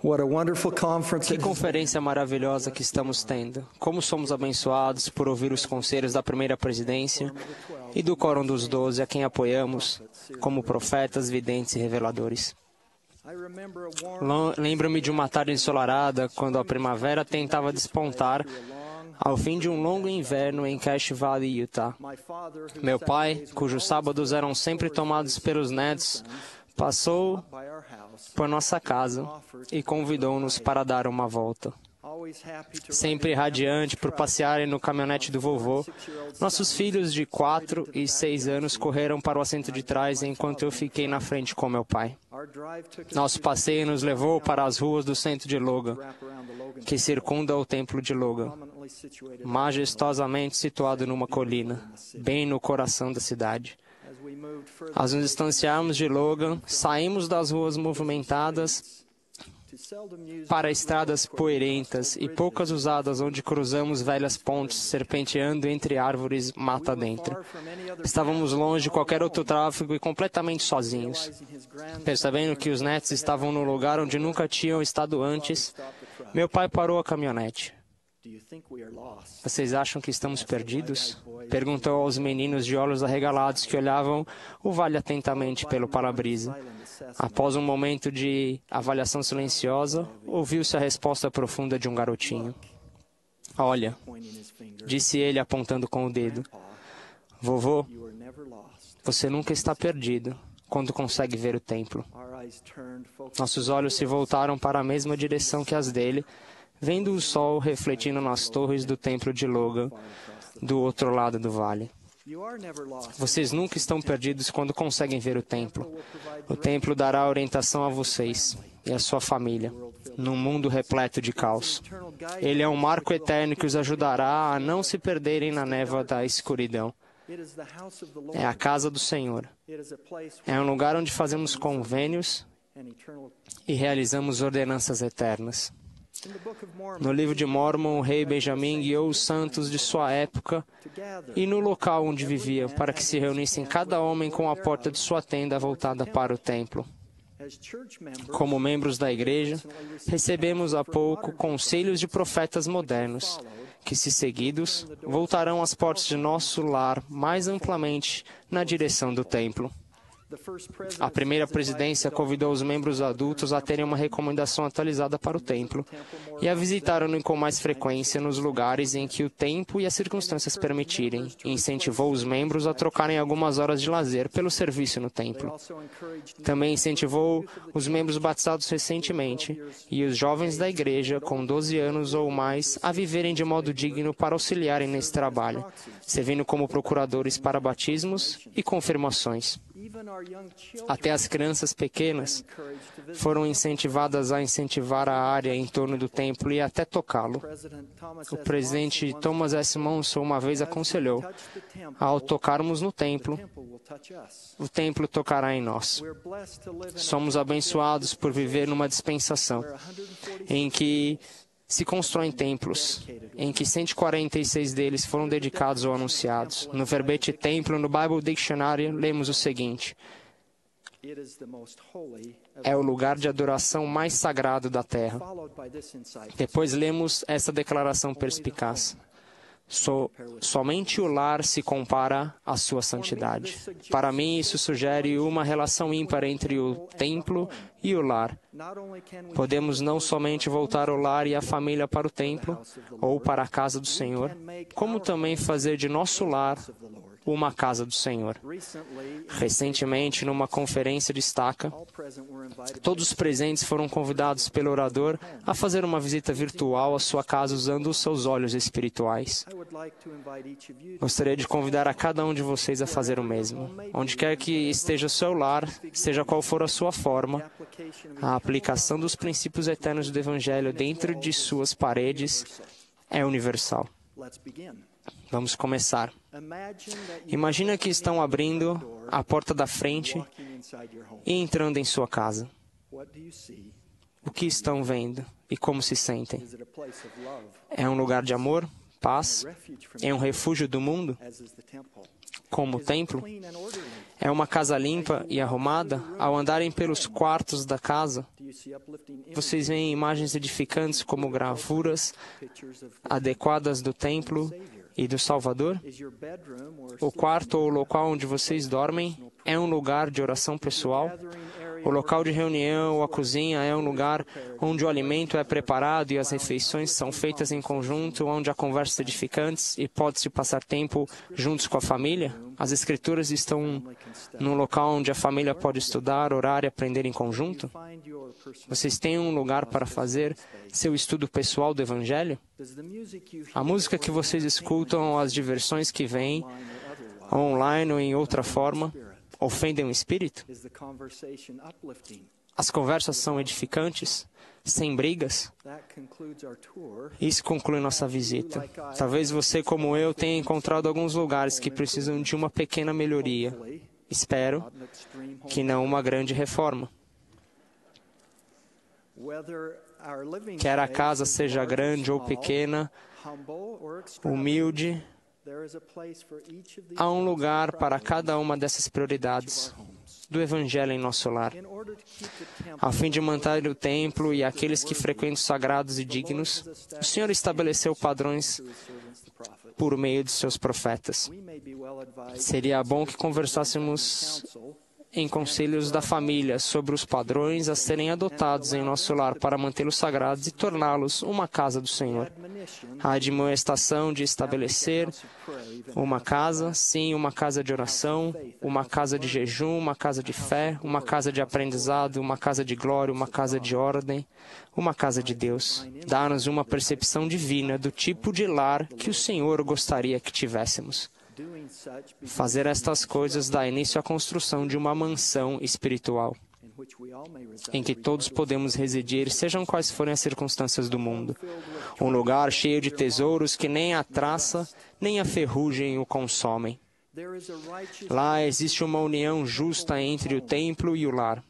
What a wonderful conference Que it has been. conferência maravilhosa que estamos tendo. Como somos abençoados por ouvir os conselhos da primeira presidência e do Quórum dos 12, a quem apoiamos como profetas, videntes e reveladores. Lembro-me de uma tarde ensolarada, quando a primavera tentava despontar ao fim de um longo inverno em Cache Valley, Utah. Meu pai, cujos sábados eram sempre tomados pelos netos, passou por nossa casa e convidou-nos para dar uma volta. Sempre radiante por passearem no caminhonete do vovô, nossos filhos de 4 e 6 anos correram para o assento de trás enquanto eu fiquei na frente com meu pai. Nosso passeio nos levou para as ruas do centro de Logan, que circunda o templo de Logan, majestosamente situado numa colina, bem no coração da cidade. Ao nos distanciarmos de Logan, saímos das ruas movimentadas para estradas poeirentas e poucas usadas onde cruzamos velhas pontes serpenteando entre árvores mata dentro. Estávamos longe de qualquer outro tráfego e completamente sozinhos. Percebendo que os netos estavam no lugar onde nunca tinham estado antes, meu pai parou a caminhonete. Vocês acham que estamos perdidos? Perguntou aos meninos de olhos arregalados que olhavam o vale atentamente pelo para-brisa. Após um momento de avaliação silenciosa, ouviu-se a resposta profunda de um garotinho. Olha, disse ele apontando com o dedo. Vovô, você nunca está perdido quando consegue ver o templo. Nossos olhos se voltaram para a mesma direção que as dele, vendo o sol refletindo nas torres do templo de Logan, do outro lado do vale. Vocês nunca estão perdidos quando conseguem ver o templo. O templo dará orientação a vocês e a sua família, num mundo repleto de caos. Ele é um marco eterno que os ajudará a não se perderem na névoa da escuridão. É a casa do Senhor. É um lugar onde fazemos convênios e realizamos ordenanças eternas. No livro de Mórmon, o rei Benjamim guiou os santos de sua época e no local onde vivia, para que se reunissem cada homem com a porta de sua tenda voltada para o templo. Como membros da igreja, recebemos há pouco conselhos de profetas modernos, que, se seguidos, voltarão as portas de nosso lar mais amplamente na direção do templo. A primeira presidência convidou os membros adultos a terem uma recomendação atualizada para o templo e a visitaram-no com mais frequência nos lugares em que o tempo e as circunstâncias permitirem, e incentivou os membros a trocarem algumas horas de lazer pelo serviço no templo. Também incentivou os membros batizados recentemente e os jovens da igreja com 12 anos ou mais a viverem de modo digno para auxiliarem nesse trabalho, servindo como procuradores para batismos e confirmações. Até as crianças pequenas foram incentivadas a incentivar a área em torno do templo e até tocá-lo. O presidente Thomas S. Monson uma vez aconselhou: ao tocarmos no templo, o templo tocará em nós. Somos abençoados por viver numa dispensação em que se constroem templos, em que 146 deles foram dedicados ou anunciados. No verbete templo, no Bible Dictionary, lemos o seguinte: é o lugar de adoração mais sagrado da terra. Depois lemos essa declaração perspicaz: somente o lar se compara à sua santidade. Para mim, isso sugere uma relação ímpar entre o templo e o lar. Podemos não somente voltar o lar e a família para o templo, ou para a casa do Senhor, como também fazer de nosso lar uma casa do Senhor. Recentemente, numa conferência de estaca, todos os presentes foram convidados pelo orador a fazer uma visita virtual à sua casa usando os seus olhos espirituais. Gostaria de convidar a cada um de vocês a fazer o mesmo. Onde quer que esteja o seu lar, seja qual for a sua forma, a aplicação dos princípios eternos do Evangelho dentro de suas paredes é universal. Vamos começar. Imagina que estão abrindo a porta da frente e entrando em sua casa. O que estão vendo e como se sentem? É um lugar de amor, paz? É um refúgio do mundo? como o templo, é uma casa limpa e arrumada. Ao andarem pelos quartos da casa, vocês veem imagens edificantes como gravuras adequadas do templo e do Salvador? O quarto ou local onde vocês dormem é um lugar de oração pessoal? O local de reunião ou a cozinha é um lugar onde o alimento é preparado e as refeições são feitas em conjunto, onde há conversas edificantes e pode-se passar tempo juntos com a família? As Escrituras estão num local onde a família pode estudar, orar e aprender em conjunto? Vocês têm um lugar para fazer seu estudo pessoal do Evangelho? A música que vocês escutam ou as diversões que vêm, online ou em outra forma, ofendem o espírito? As conversas são edificantes, sem brigas? Isso conclui nossa visita. Talvez você, como eu, tenha encontrado alguns lugares que precisam de uma pequena melhoria. Espero que não uma grande reforma. Quer a casa seja grande ou pequena, humilde, há um lugar para cada uma dessas prioridades do Evangelho em nosso lar. A fim de manter o templo e aqueles que frequentam os sagrados e dignos, o Senhor estabeleceu padrões por meio de seus profetas. Seria bom que conversássemos em conselhos da família sobre os padrões a serem adotados em nosso lar para mantê-los sagrados e torná-los uma casa do Senhor. A admoestação de estabelecer uma casa, sim, uma casa de oração, uma casa de jejum, uma casa de fé, uma casa de aprendizado, uma casa de glória, uma casa de ordem, uma casa de Deus. Dá-nos uma percepção divina do tipo de lar que o Senhor gostaria que tivéssemos. Fazer estas coisas dá início à construção de uma mansão espiritual, em que todos podemos residir, sejam quais forem as circunstâncias do mundo. Um lugar cheio de tesouros que nem a traça, nem a ferrugem o consomem. Lá existe uma união justa entre o templo e o lar.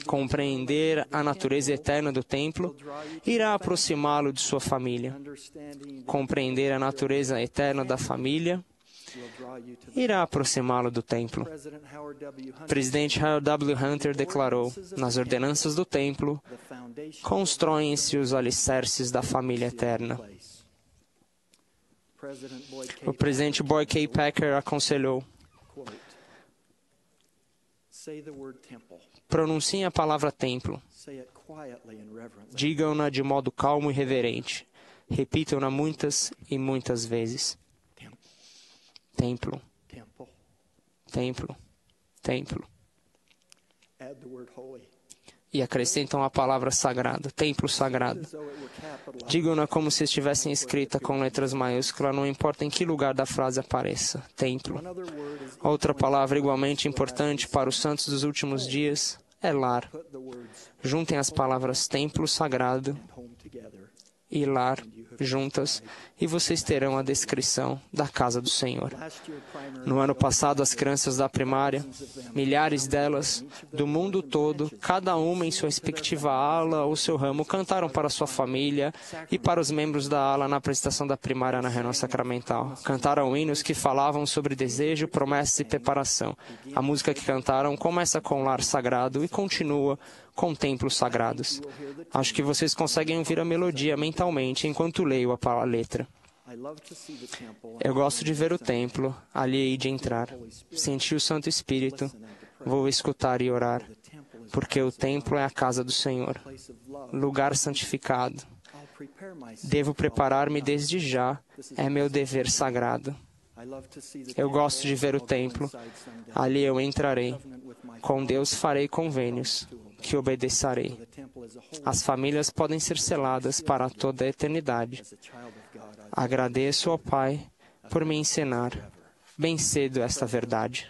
Compreender a natureza eterna do templo irá aproximá-lo de sua família. Compreender a natureza eterna da família irá aproximá-lo do templo. O presidente Howard W. Hunter declarou: nas ordenanças do templo, constroem-se os alicerces da família eterna. O presidente Boyd K. Packer aconselhou: pronunciem a palavra templo. Digam-na de modo calmo e reverente. Repitam-na muitas e muitas vezes. Templo, templo, templo. E acrescentam a palavra sagrado, templo sagrado. Digam-na como se estivessem escrita com letras maiúsculas, não importa em que lugar da frase apareça. Templo. Outra palavra igualmente importante para os santos dos últimos dias é lar. Juntem as palavras templo sagrado e lar juntas, e vocês terão a descrição da casa do Senhor. No ano passado, as crianças da primária, milhares delas, do mundo todo, cada uma em sua respectiva ala ou seu ramo, cantaram para sua família e para os membros da ala na apresentação da primária na reunião sacramental. Cantaram hinos que falavam sobre desejo, promessas e preparação. A música que cantaram começa com lar sagrado e continua com templos sagrados. Acho que vocês conseguem ouvir a melodia mentalmente enquanto leio a letra. Eu gosto de ver o templo, ali hei de entrar. Sentir o Santo Espírito, vou escutar e orar, porque o templo é a casa do Senhor, lugar santificado. Devo preparar-me desde já, é meu dever sagrado. Eu gosto de ver o templo, ali eu entrarei. Com Deus farei convênios, que obedecerei. As famílias podem ser seladas para toda a eternidade. Agradeço ao Pai por me ensinar bem cedo esta verdade.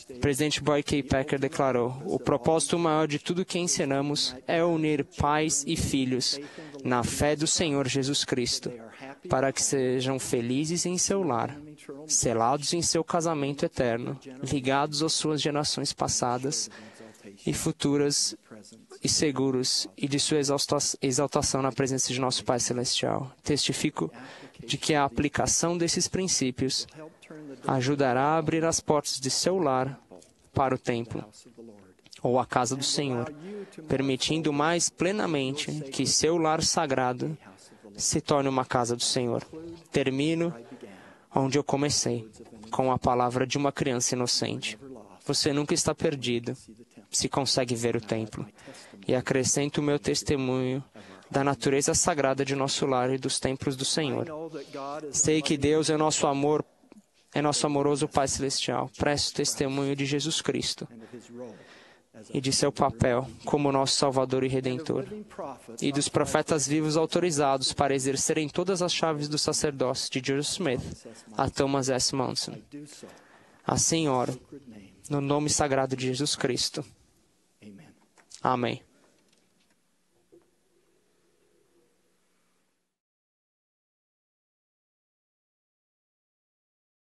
O presidente Boyd K. Packer declarou: o propósito maior de tudo que ensinamos é unir pais e filhos na fé do Senhor Jesus Cristo, para que sejam felizes em seu lar, selados em seu casamento eterno, ligados às suas gerações passadas e futuras e seguros e de sua exaltação na presença de nosso Pai Celestial. Testifico de que a aplicação desses princípios ajudará a abrir as portas de seu lar para o templo ou a casa do Senhor, permitindo mais plenamente que seu lar sagrado se torne uma casa do Senhor. Termino onde eu comecei, com a palavra de uma criança inocente. Você nunca está perdido se consegue ver o templo. E acrescento o meu testemunho da natureza sagrada de nosso lar e dos templos do Senhor. Sei que Deus é nosso amor, é nosso amoroso Pai Celestial. Presto testemunho de Jesus Cristo e de seu papel como nosso Salvador e Redentor, e dos profetas vivos autorizados para exercerem todas as chaves do sacerdócio de Joseph Smith a Thomas S. Monson. Assim oro, no nome sagrado de Jesus Cristo. Amém.